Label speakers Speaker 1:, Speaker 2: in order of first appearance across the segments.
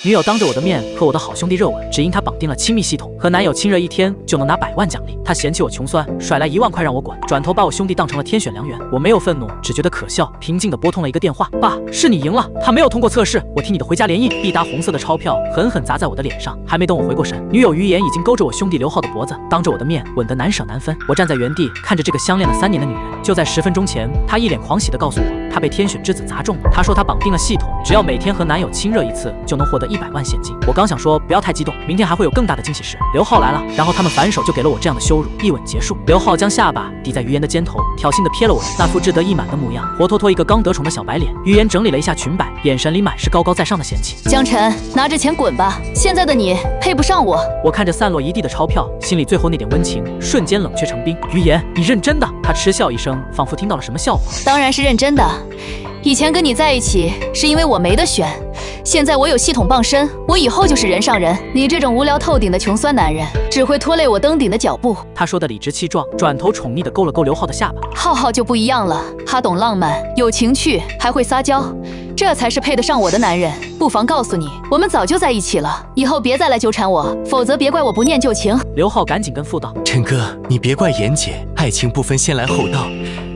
Speaker 1: 女友当着我的面和我的好兄弟热吻，只因他绑定了亲密系统，和男友亲热1天就能拿100万奖励。他嫌弃我穷酸，甩来1万块让我滚，转头把我兄弟当成了天选良缘。我没有愤怒，只觉得可笑，平静地拨通了一个电话。爸，是你赢了，他没有通过测试，我替你的回家联姻。一沓红色的钞票狠狠砸在我的脸上，还没等我回过神，女友于言已经勾着我兄弟刘浩的脖子，当着我的面吻得难舍难分。我站在原地看着这个相恋了3年的女人，就在10分钟前，她一脸狂喜地告诉我，她被天选之子砸中了。她说她绑定了系统，只要每天和男友亲热1次，就能获得100万现金。我刚想说不要太激动，明天还会有更大的惊喜时，刘浩来了，然后他们反手就给了我这样的羞辱，一吻结束。刘浩将下巴抵在于言的肩头，挑衅地瞥了我那副志得意满的模样，活脱脱一个刚得宠的小白脸。于言整理了一下裙摆，眼神里满是高高在上的嫌弃。
Speaker 2: 江晨，拿着钱滚吧，现在的你配不上我。
Speaker 1: 我看着散落一地的钞票，心里最后那点温情瞬间冷却成冰。于言，你认真的？他嗤笑一声，仿佛听到了什么笑话。
Speaker 2: 当然是认真的。以前跟你在一起是因为我没得选，现在我有系统傍身，我以后就是人上人。你这种无聊透顶的穷酸男人，只会拖累我登顶的脚步。
Speaker 1: 他说的理直气壮，转头宠溺地勾了勾刘浩的下巴。
Speaker 2: 浩浩就不一样了，他懂浪漫，有情趣，还会撒娇，这才是配得上我的男人。不妨告诉你，我们早就在一起了，以后别再来纠缠我，否则别怪我不念旧情。
Speaker 1: 刘浩赶紧跟附道：
Speaker 3: 陈哥，你别怪妍姐，爱情不分先来后到，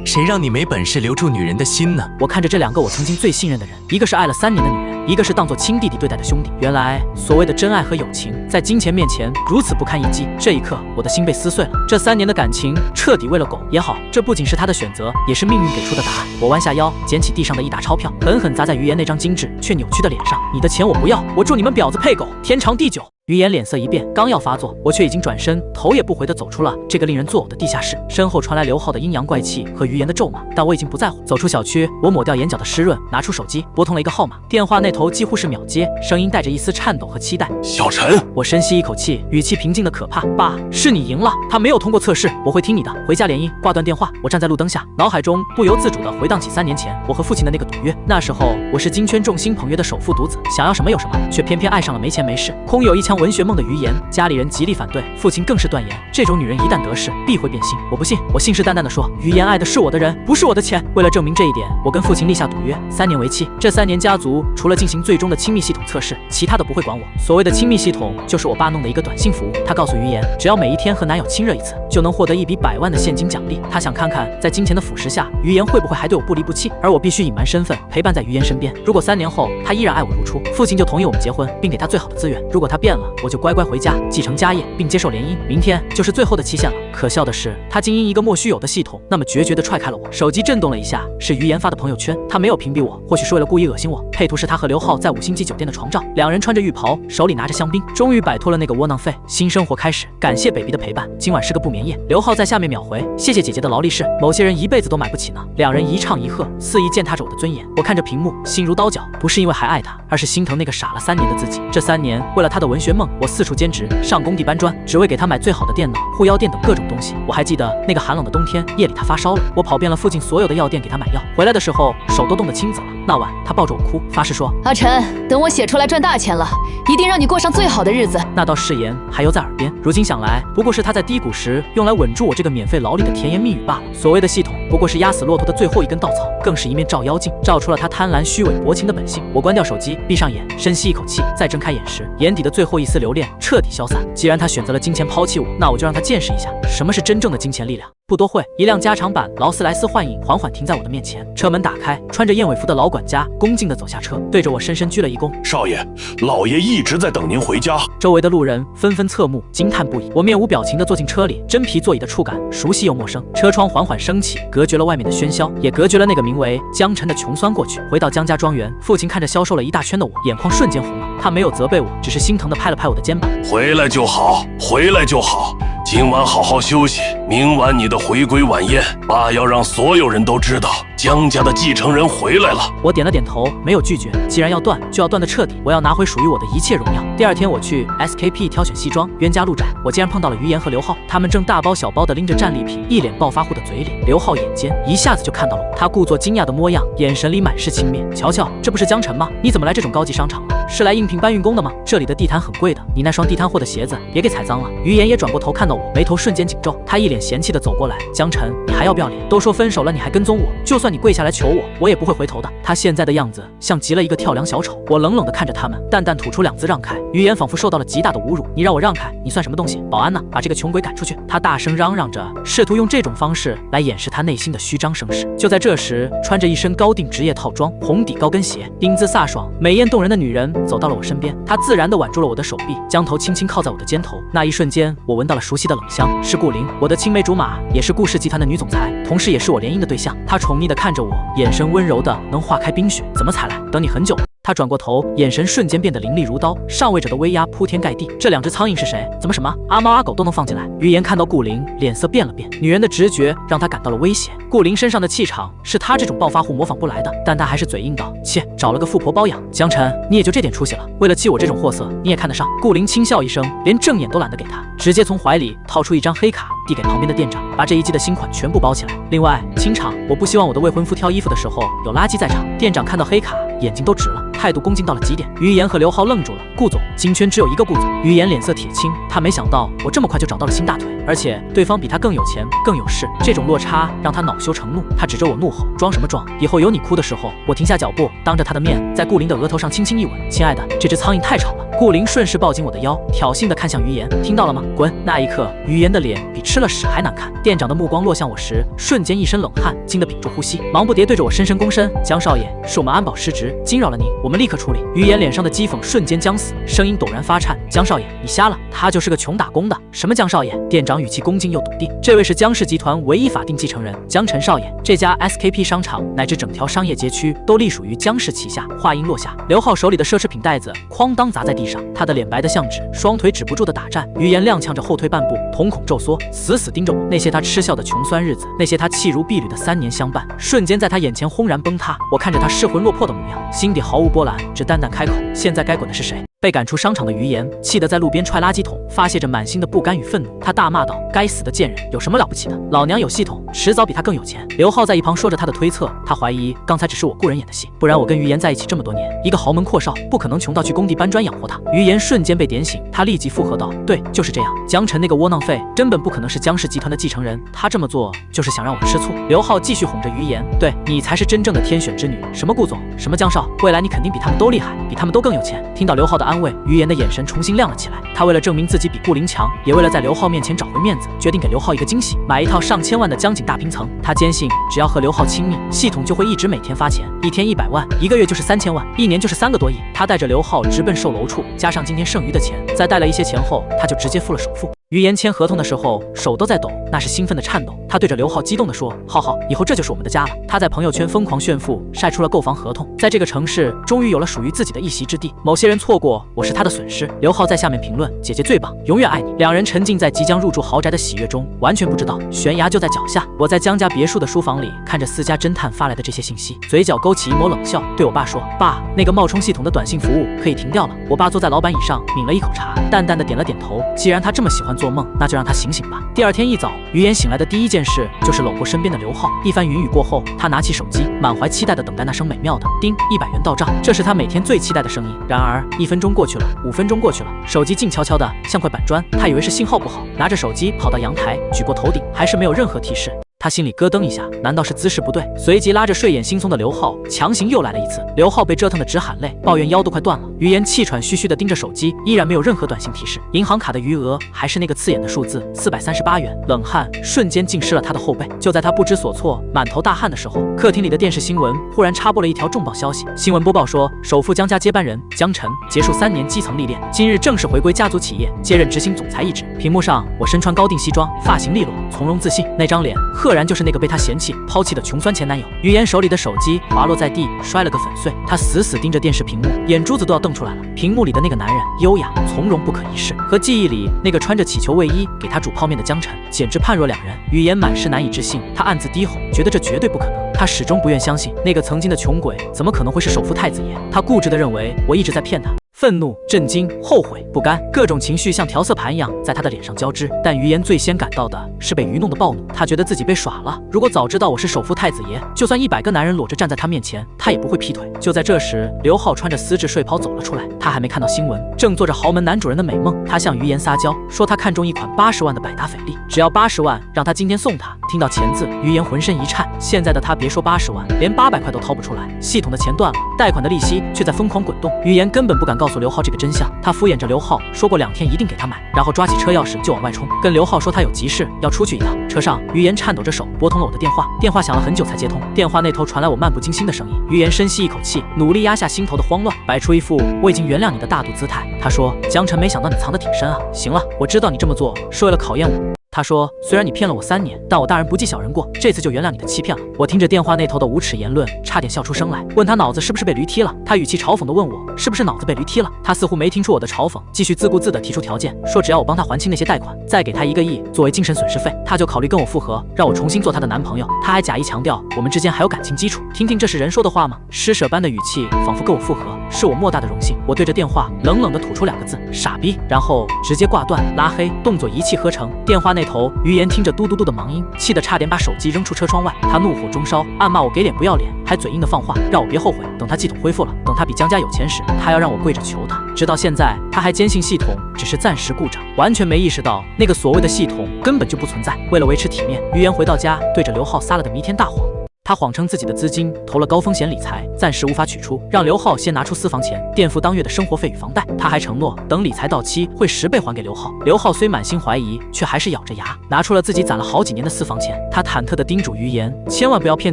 Speaker 3: 谁让你没本事留住女人的心呢？
Speaker 1: 我看着这2个我曾经最信任的人，一个是爱了3年的女人，一个是当作亲弟弟对待的兄弟。原来所谓的真爱和友情，在金钱面前如此不堪一击。这一刻，我的心被撕碎了。这3年的感情彻底喂了狗也好，这不仅是他的选择，也是命运给出的答案。我弯下腰，捡起地上的一沓钞票，狠狠砸在于言那张精致却扭曲的脸上。你的钱我不要，我祝你们婊子配狗，天长地久。于言脸色一变，刚要发作，我却已经转身，头也不回地走出了这个令人作呕的地下室。身后传来刘浩的阴阳怪气和于言的咒骂，但我已经不在乎。走出小区，我抹掉眼角的湿润，拿出手机拨通了一个号码，电话那头几乎是秒接，声音带着一丝颤抖和期待。
Speaker 4: 小陈，
Speaker 1: 我深吸一口气，语气平静的可怕。爸，是你赢了，他没有通过测试，我会听你的，回家联姻。挂断电话，我站在路灯下，脑海中不由自主地回荡起3年前我和父亲的那个赌约。那时候我是金圈众星捧月的首富独子，想要什么有什么，却偏偏爱上了没钱没势，空有一腔文学梦的于言。家里人极力反对，父亲更是断言，这种女人一旦得势，必会变心。我不信，我信誓旦旦地说，于言爱的是我的人，不是我的钱。为了证明这一点，我跟父亲立下赌约，3年为期。这3年，家族除了进行最终的亲密系统测试，其他的不会管我。所谓的亲密系统，就是我爸弄的一个短信服务。他告诉于言，只要每一天和男友亲热1次，就能获得一笔100万的现金奖励。他想看看，在金钱的腐蚀下，于言会不会还对我不离不弃，而我必须隐瞒身份，陪伴在于言身边。如果3年后他依然爱我如初，父亲就同意我们结婚，并给他最好的资源。如果他变了，我就乖乖回家继承家业，并接受联姻。明天就是最后的期限了。可笑的是，他竟因一个莫须有的系统，那么决绝地踹开了我。手机震动了一下，是于言发的朋友圈。他没有屏蔽我，或许是为了故意恶心我。配图是他和刘浩在5星级酒店的床照，2人穿着浴袍，手里拿着香槟，终于摆脱了那个窝囊废，新生活开始。感谢 baby 的陪伴，今晚是个不眠夜。刘浩在下面秒回，谢谢姐姐的劳力士，某些人一辈子都买不起呢。2人一唱一和，肆意践踏着我的尊严。我看着屏幕，心如刀绞，不是因为还爱他，而是心疼那个傻了3年的自己。这3年，为了他的文学梦，我四处兼职，上工地搬砖，只为给他买最好的电脑、护腰垫等各种东西。我还记得那个寒冷的冬天，夜里他发烧了，我跑遍了附近所有的药店给他买药，回来的时候手都冻得青紫了。那晚他抱着我哭，发誓说：
Speaker 2: 阿晨，等我写出来赚大钱了，一定让你过上最好的日子。
Speaker 1: 那道誓言还犹在耳边，如今想来，不过是他在低谷时用来稳住我这个免费劳力的甜言蜜语罢了。所谓的系统，不过是压死骆驼的最后一根稻草，更是一面照妖镜，照出了他贪婪、虚伪、薄情的本性。我关掉手机，闭上眼，深吸一口气，再睁开眼时，眼底的最后一丝留恋彻底消散。既然他选择了金钱抛弃我，那我就让他见识一下什么是真正的金钱力量。不多会，一辆加长版劳斯莱斯幻影缓缓停在我的面前，车门打开，穿着燕尾服的老管家恭敬地走下车，对着我深深鞠了一躬。
Speaker 4: 少爷，老爷一直在等您回家。
Speaker 1: 周围的路人纷纷侧目惊叹不已。我面无表情地坐进车里，真皮座椅的触感熟悉又陌生。车窗缓缓升起，隔绝了外面的喧嚣，也隔绝了那个名为江晨的穷酸过去。回到江家庄园，父亲看着消瘦了一大圈的我，眼眶瞬间红了。他没有责备我，只是心疼地拍了拍我的肩膀。
Speaker 4: 回来就好，回来就好。今晚好好休息，明晚你的回归晚宴，爸要让所有人都知道江家的继承人回来了。
Speaker 1: 我点了点头，没有拒绝。既然要断，就要断得彻底。我要拿回属于我的一切荣耀。第二天，我去 SKP 挑选西装，冤家路窄，我竟然碰到了于言和刘浩，他们正大包小包地拎着战利品，一脸暴发户的嘴脸。刘浩眼尖，一下子就看到了我，他故作惊讶的模样，眼神里满是轻蔑。瞧瞧，这不是江晨吗？你怎么来这种高级商场了？是来应聘搬运工的吗？这里的地毯很贵的，你那双地摊货的鞋子别给踩脏了。于言也转过头看到我，眉头瞬间紧皱，他一脸嫌弃地走过来。江晨，你还要不要脸？都说分手了，你还跟踪我，就算你你跪下来求我，我也不会回头的。他现在的样子像极了一个跳梁小丑。我冷冷地看着他们，淡淡吐出2字让开，语言仿佛受到了极大的侮辱。你让我让开，你算什么东西？保安呢？把这个穷鬼赶出去！他大声嚷嚷着，试图用这种方式来掩饰他内心的虚张声势。就在这时，穿着一身高定职业套装、红底高跟鞋、英姿飒爽、美艳动人的女人走到了我身边，她自然地挽住了我的手臂，将头轻轻靠在我的肩头。那一瞬间，我闻到了熟悉的冷香，是顾灵，我的青梅竹马，也是顾氏集团的女总裁，同时也是我联姻的对象。她宠溺地看着我，眼神温柔的能化开冰雪。怎么才来？等你很久了。他转过头，眼神瞬间变得凌厉如刀，上位者的威压铺天盖地。这2只苍蝇是谁？怎么什么阿猫阿狗都能放进来？于言看到顾灵，脸色变了变。女人的直觉让他感到了危险。顾灵身上的气场是他这种暴发户模仿不来的，但他还是嘴硬道：切，找了个富婆包养。江晨，你也就这点出息了，为了气我这种货色，你也看得上？顾灵轻笑一声，连正眼都懒得给他，直接从怀里掏出一张黑卡，递给旁边的店长，把这一季的新款全部包起来。另外，清场，我不希望我的未婚夫挑衣服的时候有垃圾在场。店长看到黑卡，眼睛都直了，态度恭敬到了极点。于言和刘浩愣住了。顾总，金圈只有一个顾总。于言脸色铁青，他没想到我这么快就找到了新大腿，而且对方比他更有钱更有势，这种落差让他恼羞成怒。他指着我怒吼：装什么装？以后有你哭的时候。我停下脚步，当着他的面在顾灵的额头上轻轻一吻。亲爱的，这只苍蝇太吵了。顾灵顺势抱紧我的腰，挑衅地看向于言，听到了吗？滚！那一刻，于言的脸比吃了屎还难看。店长的目光落向我时，瞬间一身冷汗，惊得屏住呼吸，忙不迭对着我深深躬身。江少爷，是我们安保失职，惊扰了您，我们立刻处理。于言脸上的讥讽瞬间僵死，声音陡然发颤：江少爷，你瞎了？他就是个穷打工的。什么江少爷？店长语气恭敬又笃定，这位是江氏集团唯一法定继承人江晨少爷。这家 SKP 商场乃至整条商业街区都隶属于江氏旗下。话音落下，刘浩手里的奢侈品袋子哐当砸在地上，他的脸白得像纸，双腿止不住的打颤。于言踉跄着后退半步，瞳孔骤缩，死死盯着我。那些他嗤笑的穷酸日子，那些他弃如敝履的3年相伴，瞬间在他眼前轰然崩塌。我看着他失魂落魄的模样，心底毫无波澜，只淡淡开口：现在该滚的是谁？被赶出商场的于言气得在路边踹垃圾桶，发泄着满心的不甘与愤怒。他大骂道：该死的贱人，有什么了不起的？老娘有系统，迟早比他更有钱。刘浩在一旁说着他的推测，他怀疑刚才只是我雇人演的戏，不然我跟于言在一起这么多年，一个豪门阔少不可能穷到去工地搬砖养活他。于言瞬间被点醒，他立即附和道：对，就是这样。江晨那个窝囊废根本不可能是江氏集团的继承人，他这么做就是想让我吃醋。刘浩继续哄着于言：对，你才是真正的天选之女，什么顾总，什么江少，未来你肯定比他们都厉害，比他们都更有钱。听到刘浩的安慰，于言的眼神重新亮了起来。他为了证明自己比顾灵强，也为了在刘浩面前找回面子，决定给刘浩一个惊喜，买一套上千万的江景大平层。他坚信只要和刘浩亲密，系统就会一直每天发钱，1天100万，1个月就是3000万，1年就是3个多亿。他带着刘浩直奔售楼处，加上今天剩余的钱，再带了一些钱后，他就直接付了首付。于言签合同的时候手都在抖，那是兴奋的颤抖。他对着刘浩激动地说：浩浩，以后这就是我们的家了。他在朋友圈疯狂炫富，晒出了购房合同，在这个城市终于有了属于自己的一席之地。某些人错过，我是他的损失。刘浩在下面评论：姐姐最棒，永远爱你。两人沉浸在即将入住豪宅的喜悦中，完全不知道悬崖就在脚下。我在江家别墅的书房里看着私家侦探发来的这些信息，嘴角勾起一抹冷笑，对我爸说：爸，那个冒充系统的短信服务可以停掉了。我爸坐在老板椅上抿了一口茶，淡淡的点了点头。既然他这么喜欢做梦，那就让他醒醒吧。第二天一早，于言醒来的第一件事就是搂过身边的刘浩。一番云雨过后，他拿起手机，满怀期待的等待那声美妙的叮100元到账。这是他每天最期待的声音。然而1分钟过去了，5分钟过去了，手机静悄悄的像块板砖。他以为是信号不好，拿着手机跑到阳台，举过头顶，还是没有任何提示。他心里咯噔一下，难道是姿势不对？随即拉着睡眼惺忪的刘浩，强行又来了一次。刘浩被折腾得直喊累，抱怨腰都快断了。于言气喘吁吁地盯着手机，依然没有任何短信提示。银行卡的余额还是那个刺眼的数字438元，冷汗瞬间浸湿了他的后背。就在他不知所措、满头大汗的时候，客厅里的电视新闻忽然插播了一条重磅消息。新闻播报说，首富江家接班人江晨结束3年基层历练，今日正式回归家族企业，接任执行总裁一职。屏幕上，我身穿高定西装，发型利落，从容自信，那张脸赫然就是那个被他嫌弃抛弃的穷酸前男友。于言手里的手机滑落在地，摔了个粉碎。他死死盯着电视屏幕，眼珠子都要瞪出来了。屏幕里的那个男人优雅从容，不可一世，和记忆里那个穿着起球卫衣给他煮泡面的江晨简直判若两人。于言满是难以置信，他暗自低吼，觉得这绝对不可能。他始终不愿相信，那个曾经的穷鬼怎么可能会是首富太子爷。他固执地认为我一直在骗他。愤怒、震惊、后悔、不甘，各种情绪像调色盘一样在他的脸上交织。但于言最先感到的是被愚弄的暴怒，他觉得自己被耍了。如果早知道我是首富太子爷，就算100个男人裸着站在他面前，他也不会劈腿。就在这时，刘浩穿着丝质睡袍走了出来，他还没看到新闻，正做着豪门男主人的美梦。他向于言撒娇，说他看中一款80万的百达翡丽，只要80万，让他今天送他。听到钱字，于言浑身一颤。现在的他别说80万，连800块都掏不出来。系统的钱断了，贷款的利息却在疯狂滚动。于言根本不敢告诉刘浩这个真相，他敷衍着刘浩，说过2天一定给他买，然后抓起车钥匙就往外冲，跟刘浩说他有急事要出去一趟。车上，于言颤抖着手拨通了我的电话，电话响了很久才接通。电话那头传来我漫不经心的声音。于言深吸一口气，努力压下心头的慌乱，摆出一副我已经原谅你的大度姿态。他说：“江晨，没想到你藏得挺深啊。行了，我知道你这么做是为了考验我。”他说：“虽然你骗了我3年，但我大人不计小人过，这次就原谅你的欺骗了。”我听着电话那头的无耻言论，差点笑出声来，问他脑子是不是被驴踢了。他语气嘲讽地问我是不是脑子被驴踢了。他似乎没听出我的嘲讽，继续自顾自地提出条件，说只要我帮他还清那些贷款，再给他1个亿作为精神损失费，他就考虑跟我复合，让我重新做他的男朋友。他还假意强调我们之间还有感情基础。听听这是人说的话吗？施舍般的语气，仿佛跟我复合是我莫大的荣幸。我对着电话冷冷地吐出2个字：傻逼，然后直接挂断拉黑，动作一气呵成。电话那头，于言听着嘟嘟嘟的忙音，气得差点把手机扔出车窗外。他怒火中烧，暗骂我给脸不要脸，还嘴硬的放话，让我别后悔。等他系统恢复了，等他比江家有钱时，他要让我跪着求他。直到现在，他还坚信系统只是暂时故障，完全没意识到那个所谓的系统根本就不存在。为了维持体面，于言回到家，对着刘浩撒了个弥天大谎。他谎称自己的资金投了高风险理财，暂时无法取出，让刘浩先拿出私房钱垫付当月的生活费与房贷。他还承诺等理财到期会10倍还给刘浩。刘浩虽满心怀疑，却还是咬着牙拿出了自己攒了好几年的私房钱。他忐忑地叮嘱于言千万不要骗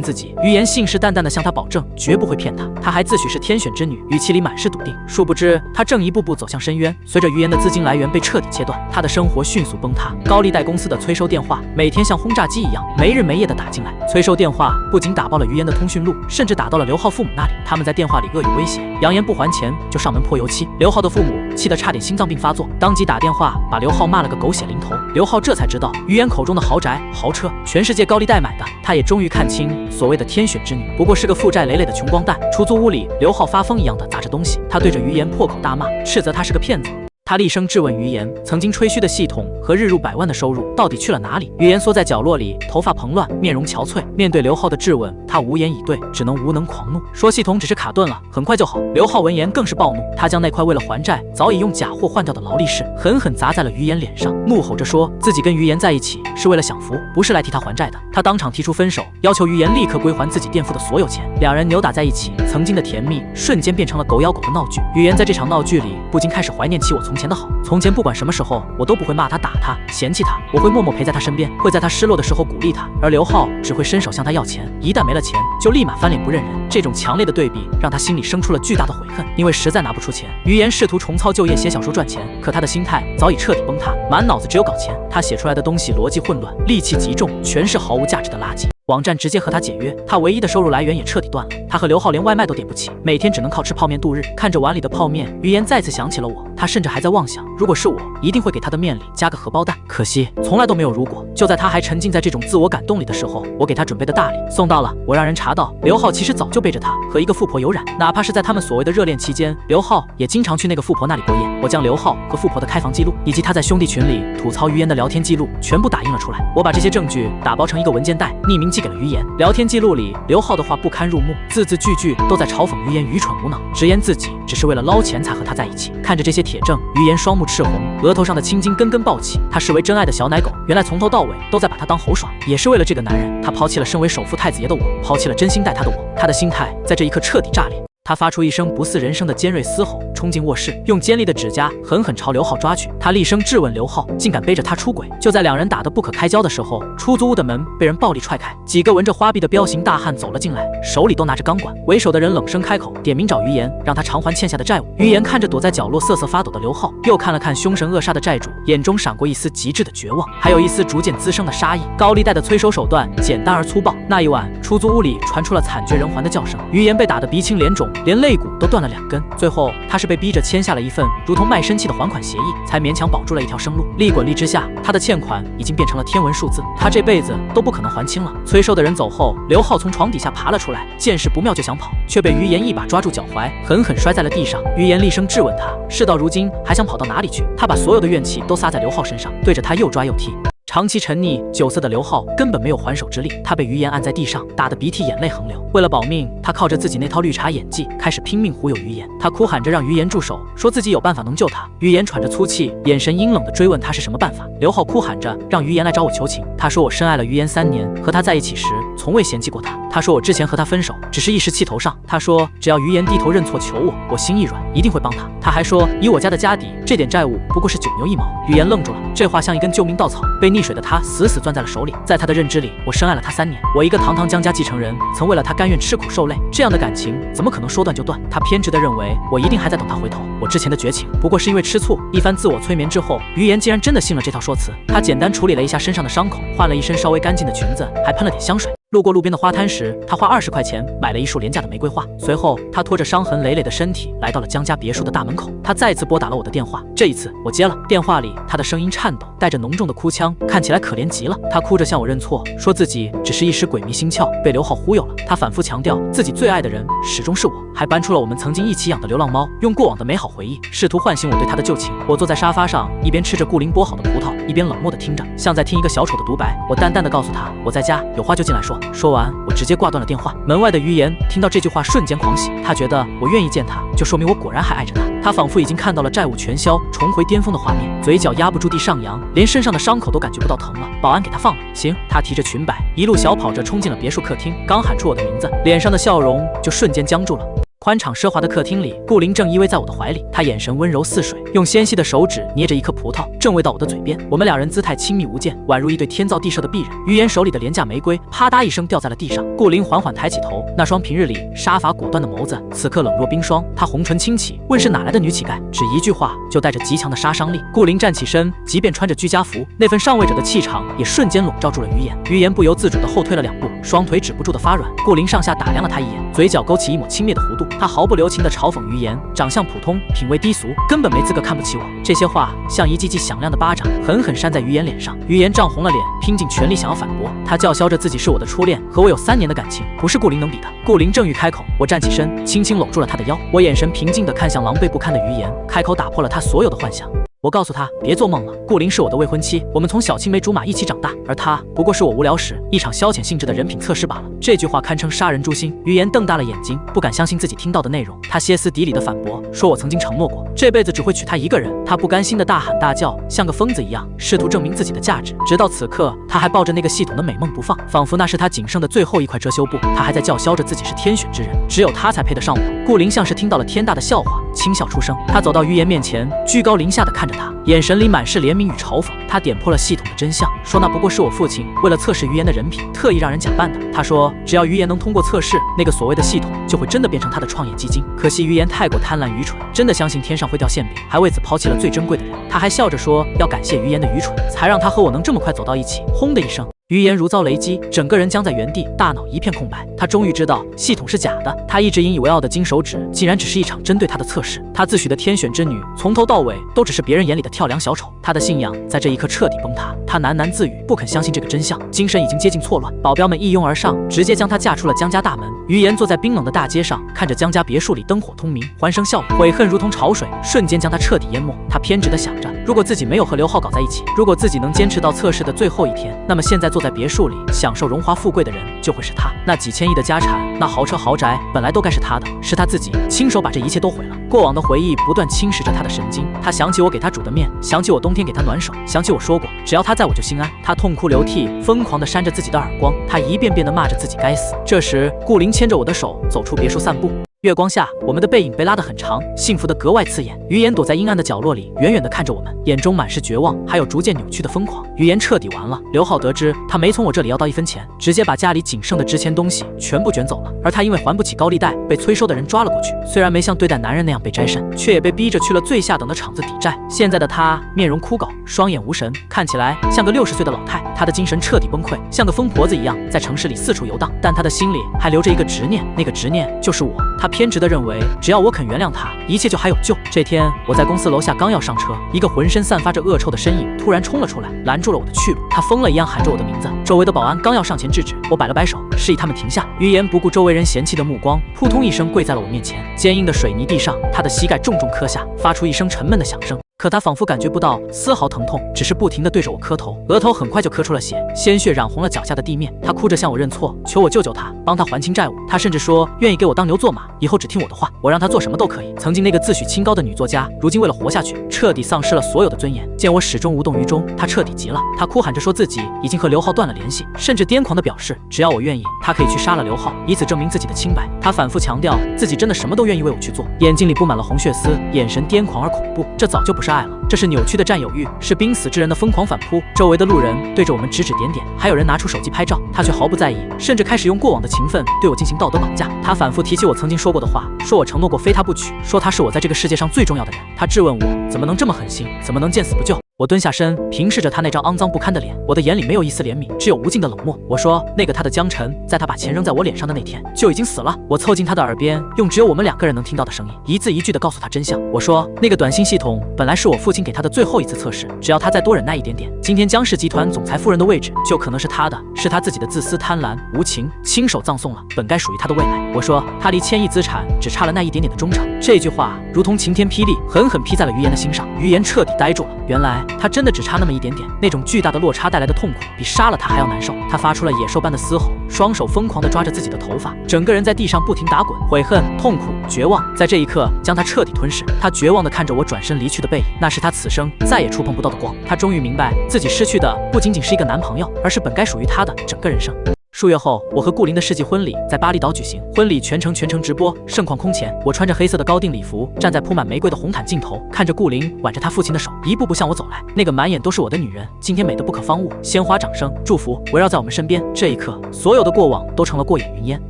Speaker 1: 自己。于言信誓旦旦地向他保证绝不会骗他。他还自诩是天选之女，语气里满是笃定。殊不知他正一步步走向深渊。随着于言的资金来源被彻底切断，他的生活迅速崩塌。高利贷公司的催收电话每天像轰炸机一样没日没夜地打进来。催收电话不仅打爆了于言的通讯录，甚至打到了刘浩父母那里。他们在电话里恶语威胁，扬言不还钱就上门泼油漆。刘浩的父母气得差点心脏病发作，当即打电话把刘浩骂了个狗血淋头。刘浩这才知道，于言口中的豪宅、豪车，全世界高利贷买的。他也终于看清，所谓的天选之女，不过是个负债累累的穷光蛋。出租屋里，刘浩发疯一样的砸着东西，他对着于言破口大骂，斥责他是个骗子。他厉声质问于言，曾经吹嘘的系统和日入100万的收入到底去了哪里？于言缩在角落里，头发蓬乱，面容憔悴。面对刘浩的质问，他无言以对，只能无能狂怒，说系统只是卡顿了，很快就好。刘浩闻言更是暴怒，他将那块为了还债早已用假货换掉的劳力士狠狠砸在了于言脸上，怒吼着说自己跟于言在一起是为了享福，不是来替他还债的。他当场提出分手，要求于言立刻归还自己垫付的所有钱。两人扭打在一起，曾经的甜蜜瞬间变成了狗咬狗的闹剧。于言在这场闹剧里不禁开始怀念起我从前的好。从前不管什么时候，我都不会骂他、打他、嫌弃他，我会默默陪在他身边，会在他失落的时候鼓励他。而刘浩只会伸手向他要钱，一旦没了钱，就立马翻脸不认人。这种强烈的对比让他心里生出了巨大的悔恨，因为实在拿不出钱。于言试图重操旧业写小说赚钱，可他的心态早已彻底崩塌，满脑子只有搞钱。他写出来的东西逻辑混乱，戾气极重，全是毫无价值的垃圾。网站直接和他解约，他唯一的收入来源也彻底断了。他和刘浩连外卖都点不起，每天只能靠吃泡面度日。看着碗里的泡面，于言再次想起了我，他甚至还在妄想，如果是我，一定会给他的面里加个荷包蛋。可惜从来都没有如果。就在他还沉浸在这种自我感动里的时候，我给他准备的大礼送到了。我让人查到，刘浩其实早就背着他和一个富婆有染，哪怕是在他们所谓的热恋期间，刘浩也经常去那个富婆那里过夜。我将刘浩和富婆的开房记录，以及他在兄弟群里吐槽于言的聊天记录全部打印了出来。我把这些证据打包成一个文件袋，匿名寄给了于言。聊天记录里，刘浩的话不堪入目，字字句句都在嘲讽于言愚蠢无脑，直言自己只是为了捞钱才和他在一起。看着这些铁证，于言双目赤红，额头上的青筋根根暴起。他视为真爱的小奶狗，原来从头到尾都在把他当猴耍。也是为了这个男人，他抛弃了身为首富太子爷的我，抛弃了真心待他的我。他的心态在这一刻彻底炸裂。他发出一声不似人声的尖锐嘶吼，冲进卧室，用尖利的指甲狠狠朝刘浩抓去。他厉声质问刘浩，竟敢背着他出轨。就在两人打得不可开交的时候，出租屋的门被人暴力踹开，几个闻着花臂的彪形大汉走了进来，手里都拿着钢管。为首的人冷声开口，点名找于言，让他偿还欠下的债务。于言看着躲在角落瑟瑟发抖的刘浩，又看了看凶神恶煞的债主，眼中闪过一丝极致的绝望，还有一丝逐渐滋生的杀意。高利贷的催收手段简单而粗暴。那一晚，出租屋里传出了惨绝人寰的叫声，于言被打得鼻青脸肿，连肋骨都断了2根。最后他是被逼着签下了一份如同卖身契的还款协议，才勉强保住了一条生路。利滚利之下，他的欠款已经变成了天文数字，他这辈子都不可能还清了。催收的人走后，刘浩从床底下爬了出来，见势不妙就想跑，却被于言一把抓住脚踝，狠狠摔在了地上。于言厉声质问他，事到如今还想跑到哪里去？他把所有的怨气都撒在刘浩身上，对着他又抓又踢。长期沉溺酒色的刘浩根本没有还手之力，他被于言按在地上，打得鼻涕眼泪横流。为了保命，他靠着自己那套绿茶演技，开始拼命忽悠于言。他哭喊着让于言住手，说自己有办法能救他。于言喘着粗气，眼神阴冷地追问他是什么办法。刘浩哭喊着让于言来找我求情。他说我深爱了于言3年，和他在一起时从未嫌弃过他。他说我之前和他分手只是一时气头上。他说只要于言低头认错求我，我心一软一定会帮他。他还说以我家的家底，这点债务不过是9牛1毛。于言愣住了，这话像一根救命稻草，被溺水的他死死攥在了手里。在他的认知里，我深爱了他3年，我一个堂堂江家继承人，曾为了他甘愿吃苦受累，这样的感情怎么可能说断就断？他偏执地认为我一定还在等他回头。我之前的绝情不过是因为吃醋。一番自我催眠之后，于言竟然真的信了这套说辞。他简单处理了一下身上的伤口，换了一身稍微干净的裙子，还喷了点香水。路过路边的花摊时，他花20块钱买了一束廉价的玫瑰花。随后，他拖着伤痕累累的身体来到了江家别墅的大门口。他再次拨打了我的电话，这一次我接了。电话里，他的声音颤抖，带着浓重的哭腔，看起来可怜极了。他哭着向我认错，说自己只是一时鬼迷心窍，被刘浩忽悠了。他反复强调自己最爱的人始终是我，还搬出了我们曾经一起养的流浪猫，用过往的美好回忆试图唤醒我对他的旧情。我坐在沙发上，一边吃着顾林剥好的葡萄，一边冷漠地听着，像在听一个小丑的独白。我淡淡地告诉他，我在家，有话就进来说。说完，我直接挂断了电话。门外的于言听到这句话瞬间狂喜，他觉得我愿意见他，就说明我果然还爱着他。他仿佛已经看到了债务全消、重回巅峰的画面，嘴角压不住地上扬，连身上的伤口都感觉不到疼了。保安给他放了。行。他提着裙摆，一路小跑着冲进了别墅客厅，刚喊出我的名字，脸上的笑容就瞬间僵住了。宽敞奢华的客厅里，顾林正依偎在我的怀里，他眼神温柔似水，用纤细的手指捏着一颗葡萄，正喂到我的嘴边。我们2人姿态亲密无间，宛如一对天造地设的璧人。于言手里的廉价玫瑰啪嗒一声掉在了地上。顾林缓缓抬起头，那双平日里杀伐果断的眸子，此刻冷若冰霜。他红唇轻启，问是哪来的女乞丐？只一句话就带着极强的杀伤力。顾林站起身，即便穿着居家服，那份上位者的气场也瞬间笼罩住了于言。于言不由自主地后退了2步，双腿止不住的发软。顾林上下打量了他一眼，嘴角勾起一抹轻蔑的弧度。他毫不留情地嘲讽于言长相普通，品味低俗，根本没资格看不起我。这些话像一记记响亮的巴掌，狠狠扇在于言脸上。于言涨红了脸，拼尽全力想要反驳。他叫嚣着自己是我的初恋，和我有3年的感情，不是顾林能比的。顾林正欲开口，我站起身，轻轻搂住了他的腰。我眼神平静地看向狼狈不堪的于言，开口打破了他所有的幻想。我告诉他别做梦了，顾林是我的未婚妻，我们从小青梅竹马一起长大，而他不过是我无聊时一场消遣性质的人品测试罢了。这句话堪称杀人诛心。于言瞪大了眼睛，不敢相信自己听到的内容。他歇斯底里的反驳，说我曾经承诺过这辈子只会娶她一个人。他不甘心的大喊大叫，像个疯子一样试图证明自己的价值。直到此刻，他还抱着那个系统的美梦不放，仿佛那是他仅剩的最后一块遮羞布。他还在叫嚣着自己是天选之人，只有他才配得上我。顾林像是听到了天大的笑话，轻笑出声。他走到于言面前，居高临下的看着他，眼神里满是怜悯与嘲讽。他点破了系统的真相，说那不过是我父亲为了测试于言的人品，特意让人假扮的。他说只要于言能通过测试，那个所谓的系统就会真的变成他的创业基金。可惜于言太过贪婪愚蠢，真的相信天上会掉馅饼，还为此抛弃了最珍贵的人。他还笑着说要感谢于言的愚蠢，才让他和我能这么快走到一起。轰的一声，于言如遭雷击，整个人僵在原地，大脑一片空白。他终于知道系统是假的，他一直引以为傲的金手指竟然只是一场针对他的测试。他自诩的天选之女，从头到尾都只是别人眼里的跳梁小丑。他的信仰在这一刻彻底崩塌，他喃喃自语，不肯相信这个真相，精神已经接近错乱。保镖们一拥而上，直接将他架出了江家大门。于言坐在冰冷的大街上，看着江家别墅里灯火通明，欢声笑语，悔恨如同潮水，瞬间将他彻底淹没。他偏执地想着，如果自己没有和刘浩搞在一起，如果自己能坚持到测试的最后一天，那么现在坐在别墅里享受荣华富贵的人就会是他。那几千亿的家产，那豪车豪宅，本来都该是他的，是他自己亲手把这一切都毁了。过往的回忆不断侵蚀着他的神经，他想起我给他煮的面，想起我冬天给他暖手，想起我说过只要他在我就心安。他痛哭流涕，疯狂地扇着自己的耳光，他一遍遍地骂着自己该死。这时顾林牵着我的手走出别墅散步，月光下，我们的背影被拉得很长，幸福得格外刺眼。于言躲在阴暗的角落里，远远地看着我们，眼中满是绝望，还有逐渐扭曲的疯狂。于言彻底完了。刘浩得知他没从我这里要到1分钱，直接把家里仅剩的值钱东西全部卷走了。而他因为还不起高利贷，被催收的人抓了过去。虽然没像对待男人那样被摘肾，却也被逼着去了最下等的厂子抵债。现在的他面容枯槁，双眼无神，看起来像个60岁的老太。他的精神彻底崩溃，像个疯婆子一样在城市里四处游荡。但他的心里还留着一个执念，那个执念就是我。他偏执地认为，只要我肯原谅他，一切就还有救。这天，我在公司楼下刚要上车，一个浑身散发着恶臭的身影突然冲了出来，拦住了我的去路。他疯了一样喊着我的名字，周围的保安刚要上前制止，我摆了摆手，示意他们停下。于言不顾周围人嫌弃的目光，扑通一声跪在了我面前。坚硬的水泥地上，他的膝盖重重磕下，发出一声沉闷的响声。可他仿佛感觉不到丝毫疼痛，只是不停地对着我磕头，额头很快就磕出了血，鲜血染红了脚下的地面。他哭着向我认错，求我救救他，帮他还清债务。他甚至说愿意给我当牛做马，以后只听我的话，我让他做什么都可以。曾经那个自诩清高的女作家，如今为了活下去，彻底丧失了所有的尊严。见我始终无动于衷，他彻底急了，他哭喊着说自己已经和刘浩断了联系，甚至癫狂地表示只要我愿意，他可以去杀了刘浩，以此证明自己的清白。他反复强调自己真的什么都愿意为我去做，眼睛里布满了红血丝，眼神癫狂而恐怖。这早就不是爱了，这是扭曲的占有欲，是濒死之人的疯狂反扑。周围的路人对着我们指指点点，还有人拿出手机拍照，他却毫不在意，甚至开始用过往的情分对我进行道德绑架。他反复提起我曾经说过的话，说我承诺过非他不娶，说他是我在这个世界上最重要的人。他质问我怎么能这么狠心，怎么能见死不救。我蹲下身，平视着他那张肮脏不堪的脸，我的眼里没有一丝怜悯，只有无尽的冷漠。我说，那个他的江晨，在他把钱扔在我脸上的那天就已经死了。我凑近他的耳边，用只有我们2个人能听到的声音，一字一句地告诉他真相。我说，那个短信系统本来是我父亲给他的最后一次测试，只要他再多忍耐一点点，今天江氏集团总裁夫人的位置就可能是他的，是他自己的自私贪婪无情，亲手葬送了本该属于他的未来。我说，他离1000亿资产只差了那一点点的忠诚。这句话如同晴天霹雳，狠狠劈在了于言的心上。于言彻底呆住了，原来他真的只差那么一点点，那种巨大的落差带来的痛苦比杀了他还要难受。他发出了野兽般的嘶吼，双手疯狂地抓着自己的头发，整个人在地上不停打滚，悔恨、痛苦、绝望在这一刻将他彻底吞噬。他绝望地看着我转身离去的背影，那是他此生再也触碰不到的光。他终于明白，自己失去的不仅仅是一个男朋友，而是本该属于他的整个人生。数月后，我和顾林的世纪婚礼在巴厘岛举行，婚礼全程直播，盛况空前。我穿着黑色的高定礼服，站在铺满玫瑰的红毯尽头，看着顾林挽着他父亲的手，一步步向我走来。那个满眼都是我的女人，今天美得不可方物，鲜花、掌声、祝福围绕在我们身边。这一刻，所有的过往都成了过眼云烟。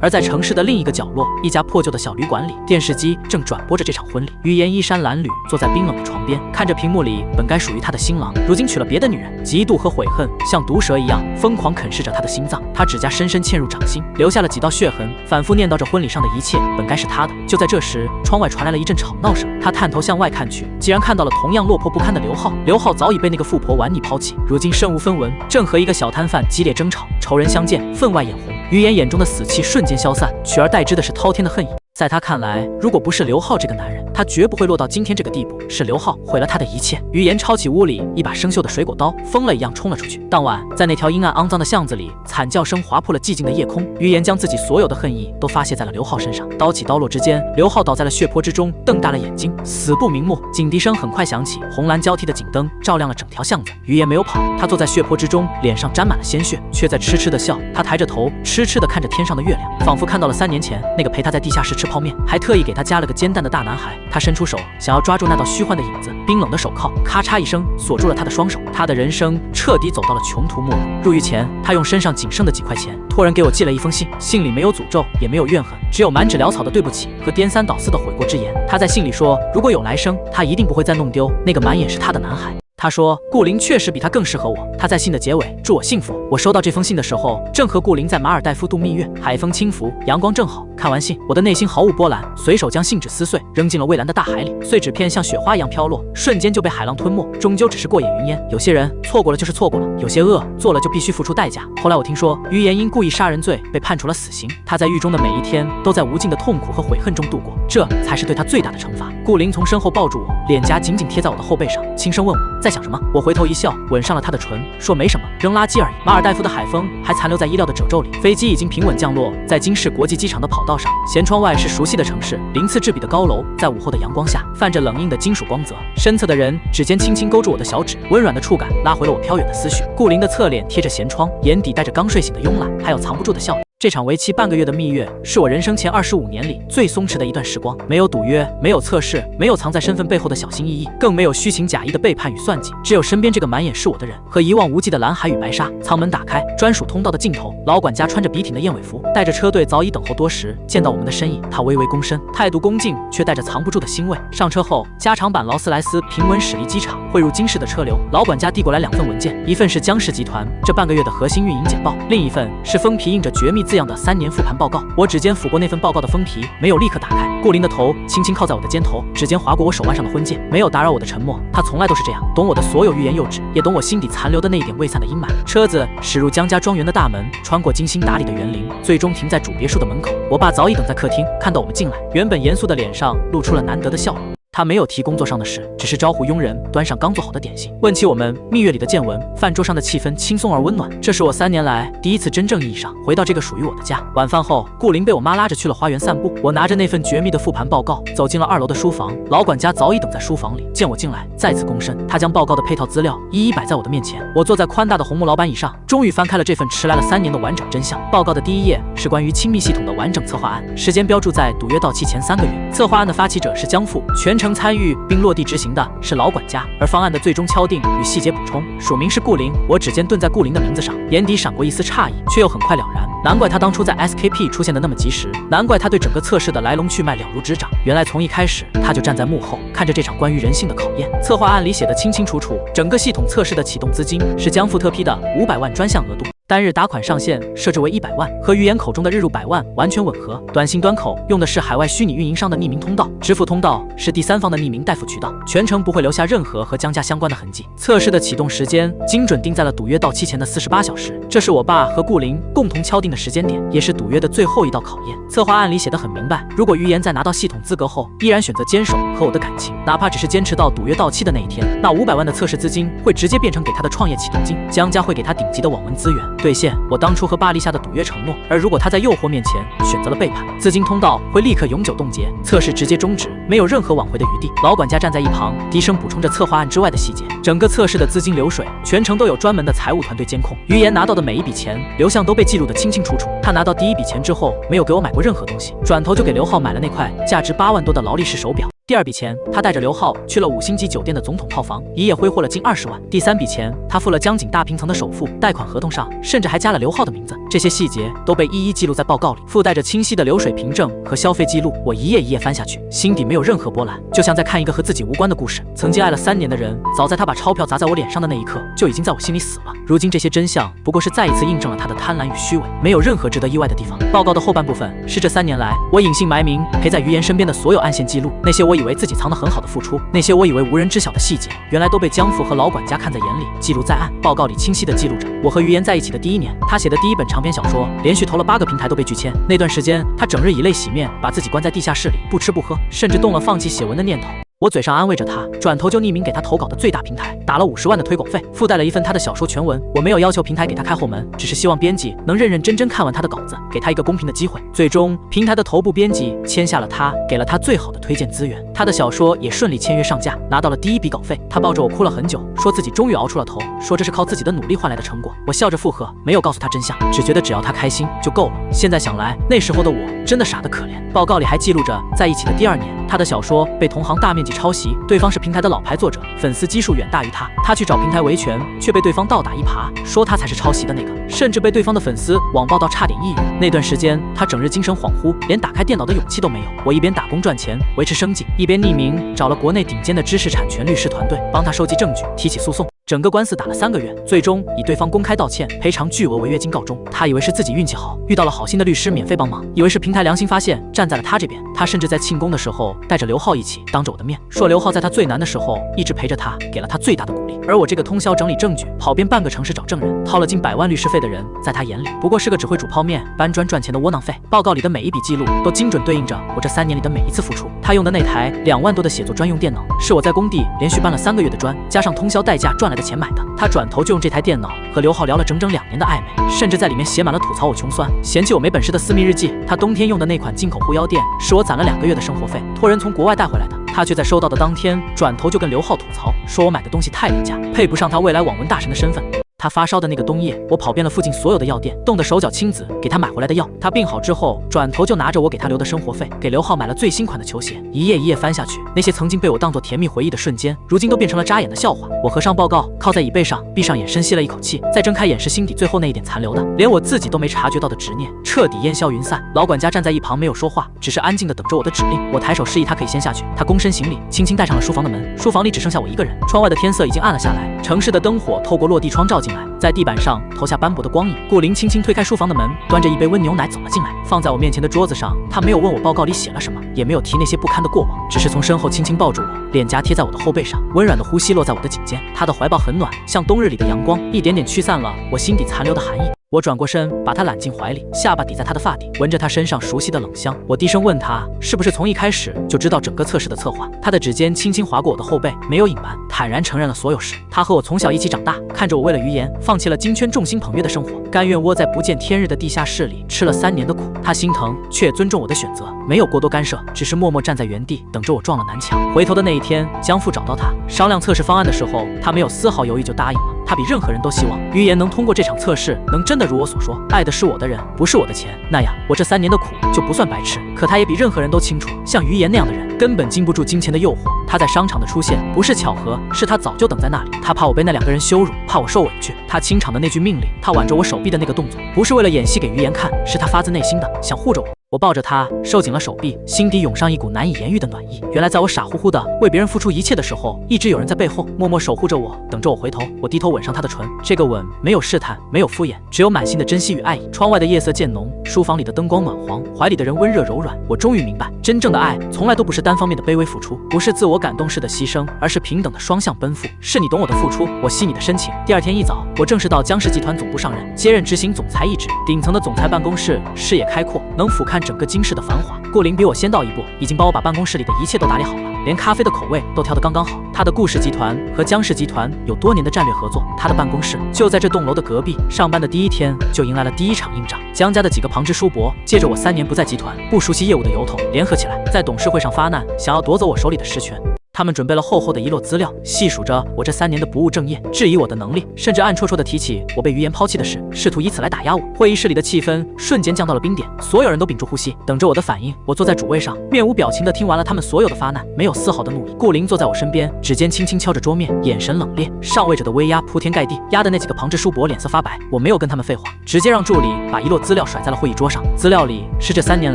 Speaker 1: 而在城市的另一个角落，一家破旧的小旅馆里，电视机正转播着这场婚礼。于言衣衫褴褛，坐在冰冷的床边，看着屏幕里本该属于他的新郎，如今娶了别的女人，嫉妒和悔恨像毒蛇一样疯狂啃噬着他的心脏。他指甲深深嵌入掌心，留下了几道血痕，反复念叨着婚礼上的一切本该是他的。就在这时，窗外传来了一阵吵闹声，他探头向外看去，竟然看到了同样落魄不堪的刘浩。刘浩早已被那个富婆玩腻抛弃，如今身无分文，正和一个小摊贩激烈争吵。仇人相见，分外眼红。于言眼中的死气瞬间消散，取而代之的是滔天的恨意。在他看来，如果不是刘浩这个男人，他绝不会落到今天这个地步。是刘浩毁了他的一切。于言抄起屋里一把生锈的水果刀，疯了一样冲了出去。当晚，在那条阴暗肮脏的巷子里，惨叫声划破了寂静的夜空。于言将自己所有的恨意都发泄在了刘浩身上。刀起刀落之间，刘浩倒在了血泊之中，瞪大了眼睛，死不瞑目。警笛声很快响起，红蓝交替的警灯照亮了整条巷子。于言没有跑，他坐在血泊之中，脸上沾满了鲜血，却在痴痴的笑。他抬着头，痴痴的看着天上的月亮，仿佛看到了3年前那个陪他在地下室吃泡面，还特意给他加了个煎蛋的大男孩。他伸出手想要抓住那道虚幻的影子，冰冷的手铐咔嚓一声锁住了他的双手。他的人生彻底走到了穷途末路。入狱前，他用身上仅剩的几块钱托人给我寄了一封信，信里没有诅咒，也没有怨恨，只有满纸潦草的对不起和颠三倒四的悔过之言。他在信里说，如果有来生，他一定不会再弄丢那个满眼是他的男孩。他说顾林确实比他更适合我。他在信的结尾祝我幸福。我收到这封信的时候，正和顾林在马尔代夫度蜜月，海风轻拂，阳光正好。看完信，我的内心毫无波澜，随手将信纸撕碎，扔进了蔚蓝的大海里。碎纸片像雪花一样飘落，瞬间就被海浪吞没，终究只是过眼云烟。有些人错过了就是错过了，有些恶做了就必须付出代价。后来我听说于言因故意杀人罪被判处了死刑，他在狱中的每一天都在无尽的痛苦和悔恨中度过，这才是对他最大的惩罚。顾林从身后抱住我，脸颊紧紧贴在我的后背上，轻声问我在想什么。我回头一笑，吻上了他的唇，说没什么，扔垃圾而已。马尔代夫的海风还残留在衣料的褶皱里，飞机已经平稳降落在京市国际机场的跑道上。舷窗外是熟悉的城市，鳞次栉比的高楼在午后的阳光下泛着冷硬的金属光泽。身侧的人指尖轻轻勾住我的小指，温软的触感拉回了我飘远的思绪。顾林的侧脸贴着舷窗，眼底带着刚睡醒的慵懒，还有藏不住的笑意。这场为期半个月的蜜月，是我人生前25年里最松弛的一段时光。没有赌约，没有测试，没有藏在身份背后的小心翼翼，更没有虚情假意的背叛与算计，只有身边这个满眼是我的人和一望无际的蓝海与白沙。舱门打开，专属通道的尽头，老管家穿着笔挺的燕尾服，带着车队早已等候多时。见到我们的身影，他微微躬身，态度恭敬，却带着藏不住的欣慰。上车后，加长版劳斯莱斯平稳驶离机场，汇入京市的车流。老管家递过来2份文件，一份是江氏集团这半个月的核心运营简报，另一份是封皮印着绝密字样的3年复盘报告。我指尖抚过那份报告的封皮，没有立刻打开。顾林的头轻轻靠在我的肩头，指尖划过我手腕上的婚戒，没有打扰我的沉默。他从来都是这样，懂我的所有欲言又止，也懂我心底残留的那一点未散的阴霾。车子驶入江家庄园的大门，穿过精心打理的园林，最终停在主别墅的门口。我爸早已等在客厅，看到我们进来，原本严肃的脸上露出了难得的笑容。他没有提工作上的事，只是招呼佣人端上刚做好的点心，问起我们蜜月里的见闻。饭桌上的气氛轻松而温暖，这是我3年来第一次真正意义上回到这个属于我的家。晚饭后，顾林被我妈拉着去了花园散步，我拿着那份绝密的复盘报告走进了2楼的书房，老管家早已等在书房里，见我进来，再次躬身，他将报告的配套资料一一摆在我的面前。我坐在宽大的红木老板椅上，终于翻开了这份迟来了3年的完整真相。报告的第1页是关于亲密系统的完整策划案，时间标注在赌约到期前3个月。策划案的发起者是江父，全程参与并落地执行的是老管家，而方案的最终敲定与细节补充署名是顾林。我指尖顿在顾林的名字上，眼底闪过一丝诧异，却又很快了然。难怪他当初在 SKP 出现的那么及时，难怪他对整个测试的来龙去脉了如指掌。原来从一开始他就站在幕后，看着这场关于人性的考验。策划案里写得清清楚楚，整个系统测试的启动资金是江父特批的500万专项额度。单日打款上限设置为100万，和鱼眼口中的日入100万完全吻合。短信端口用的是海外虚拟运营商的匿名通道，支付通道是第三方的匿名代付渠道，全程不会留下任何和江家相关的痕迹。测试的启动时间精准定在了赌约到期前的48小时，这是我爸和顾林共同敲定的时间点，也是赌约的最后一道考验。策划案里写得很明白，如果鱼言在拿到系统资格后依然选择坚守和我的感情，哪怕只是坚持到赌约到期的那一天，那500万的测试资金会直接变成给他的创业启动金，江家会给他顶级的网文资源，兑现我当初和巴立下的赌约承诺。而如果他在诱惑面前选择了背叛，资金通道会立刻永久冻结，测试直接终止，没有任何挽回的余地。老管家站在一旁，低声补充着策划案之外的细节。整个测试的资金流水全程都有专门的财务团队监控，于言拿到的每一笔钱流向都被记录得清清楚楚。他拿到第一笔钱之后，没有给我买过任何东西，转头就给刘浩买了那块价值8万多的劳力士手表。第2笔钱，他带着刘浩去了5星级酒店的总统套房，一夜挥霍了近20万。第3笔钱，他付了江景大平层的首付，贷款合同上甚至还加了刘浩的名字。这些细节都被一一记录在报告里，附带着清晰的流水凭证和消费记录。我一页一页翻下去，心底没有任何波澜，就像在看一个和自己无关的故事。曾经爱了3年的人，早在他把钞票砸在我脸上的那一刻，就已经在我心里死了。如今这些真相不过是再一次印证了他的贪婪与虚伪，没有任何值得意外的地方。报告的后半部分是这3年来我隐姓埋名陪在于言身边的所有暗线记录，那些我以为自己藏得很好的付出，那些我以为无人知晓的细节，原来都被江父和老管家看在眼里，记录在案。报告里清晰地记录着我和于言在一起的第1年，他写的第1本长篇小说，连续投了8个平台都被拒签。那段时间，他整日以泪洗面，把自己关在地下室里，不吃不喝，甚至动了放弃写文的念头。我嘴上安慰着他，转头就匿名给他投稿的最大平台打了50万的推广费，附带了一份他的小说全文。我没有要求平台给他开后门，只是希望编辑能认认真真看完他的稿子，给他一个公平的机会。最终，平台的头部编辑签下了他，给了他最好的推荐资源。他的小说也顺利签约上架，拿到了第1笔稿费。他抱着我哭了很久，说自己终于熬出了头，说这是靠自己的努力换来的成果。我笑着附和，没有告诉他真相，只觉得只要他开心就够了。现在想来，那时候的我真的傻得可怜。报告里还记录着，在一起的第2年，他的小说被同行大面积抄袭，对方是平台的老牌作者，粉丝基数远大于他。他去找平台维权，却被对方倒打一耙，说他才是抄袭的那个，甚至被对方的粉丝网暴到差点抑郁。那段时间，他整日精神恍惚，连打开电脑的勇气都没有。我一边打工赚钱维持生计，一边匿名找了国内顶尖的知识产权律师团队，帮他收集证据，提起诉讼。整个官司打了3个月，最终以对方公开道歉、赔偿巨额违约金告终。他以为是自己运气好，遇到了好心的律师免费帮忙，以为是平台良心发现，站在了他这边。他甚至在庆功的时候带着刘浩一起，当着我的面说刘浩在他最难的时候一直陪着他，给了他最大的鼓励。而我这个通宵整理证据、跑遍半个城市找证人、掏了近100万律师费的人，在他眼里不过是个只会煮泡面、搬砖赚钱的窝囊废。报告里的每一笔记录都精准对应着我这3年里的每一次付出。他用的那台2万多的写作专用电脑，是我在工地连续搬了3个月的砖，加上通宵代驾赚来的钱买的。他转头就用这台电脑和刘浩聊了整整2年的暧昧，甚至在里面写满了吐槽我穷酸、嫌弃我没本事的私密日记。他冬天用的那款进口护腰垫，是我攒了2个月的生活费，托人从国外带回来的。他却在收到的当天，转头就跟刘浩吐槽，说我买的东西太廉价，配不上他未来网文大神的身份。他发烧的那个冬夜，我跑遍了附近所有的药店，冻得手脚青紫，给他买回来的药。他病好之后，转头就拿着我给他留的生活费，给刘浩买了最新款的球鞋。一页一页翻下去，那些曾经被我当作甜蜜回忆的瞬间，如今都变成了扎眼的笑话。我合上报告，靠在椅背上，闭上眼，深吸了一口气，再睁开眼时，心底最后那一点残留的，连我自己都没察觉到的执念，彻底烟消云散。老管家站在一旁没有说话，只是安静地等着我的指令。我抬手示意他可以先下去，他躬身行礼，轻轻带上了书房的门。书房里只剩下我一个人，窗外的天色已经暗了下来，城市的灯火透过落地窗照进来，在地板上投下斑驳的光影。顾林轻轻推开书房的门，端着一杯温牛奶走了进来，放在我面前的桌子上。他没有问我报告里写了什么，也没有提那些不堪的过往，只是从身后轻轻抱住我，脸颊贴在我的后背上，温软的呼吸落在我的颈间。他的怀抱很暖，像冬日里的阳光，一点点驱散了我心底残留的寒意。我转过身，把他揽进怀里，下巴抵在他的发底，闻着他身上熟悉的冷香。我低声问他，是不是从一开始就知道整个测试的策划？他的指尖轻轻划过我的后背，没有隐瞒，坦然承认了所有事。他和我从小一起长大，看着我为了于言放弃了金圈众星捧月的生活，甘愿窝在不见天日的地下室里吃了3年的苦。他心疼，却也尊重我的选择，没有过多干涉，只是默默站在原地，等着我撞了南墙。回头的那一天，江父找到他商量测试方案的时候，他没有丝毫犹豫就答应了。他比任何人都希望于言能通过这场测试，能真的如我所说，爱的是我的人，不是我的钱，那样我这3年的苦就不算白吃。可他也比任何人都清楚，像于言那样的人根本经不住金钱的诱惑。他在商场的出现不是巧合，是他早就等在那里。他怕我被那2个人羞辱，怕我受委屈。他清场的那句命令，他挽着我手臂的那个动作，不是为了演戏给于言看，是他发自内心的想护着我。我抱着他，收紧了手臂，心底涌上一股难以言喻的暖意。原来在我傻乎乎的为别人付出一切的时候，一直有人在背后默默守护着我，等着我回头。我低头吻上他的唇，这个吻没有试探，没有敷衍，只有满心的珍惜与爱意。窗外的夜色渐浓，书房里的灯光暖黄，怀里的人温热柔软。我终于明白，真正的爱从来都不是单方面的卑微付出，不是自我感动式的牺牲，而是平等的双向奔赴。是你懂我的付出，我惜你的深情。第二天一早，我正式到江氏集团总部上任，接任执行总裁一职。顶层的总裁办公室视野开阔，能俯瞰整个京市的繁华。顾林比我先到一步，已经帮我把办公室里的一切都打理好了，连咖啡的口味都调得刚刚好。他的顾氏集团和江氏集团有多年的战略合作，他的办公室就在这栋楼的隔壁。上班的第一天就迎来了第一场硬仗，江家的几个旁支叔伯借着我3年不在集团，不熟悉业务的由头，联合起来，在董事会上发难，想要夺走我手里的实权。他们准备了厚厚的一摞资料，细数着我这3年的不务正业，质疑我的能力，甚至暗戳戳地提起我被于言抛弃的事，试图以此来打压我。会议室里的气氛瞬间降到了冰点，所有人都屏住呼吸，等着我的反应。我坐在主位上，面无表情地听完了他们所有的发难，没有丝毫的怒意。顾林坐在我身边，指尖轻轻敲着桌面，眼神冷冽，上位者的威压铺天盖地，压得那几个旁支叔伯脸色发白。我没有跟他们废话，直接让助理把一摞资料甩在了会议桌上。资料里是这3年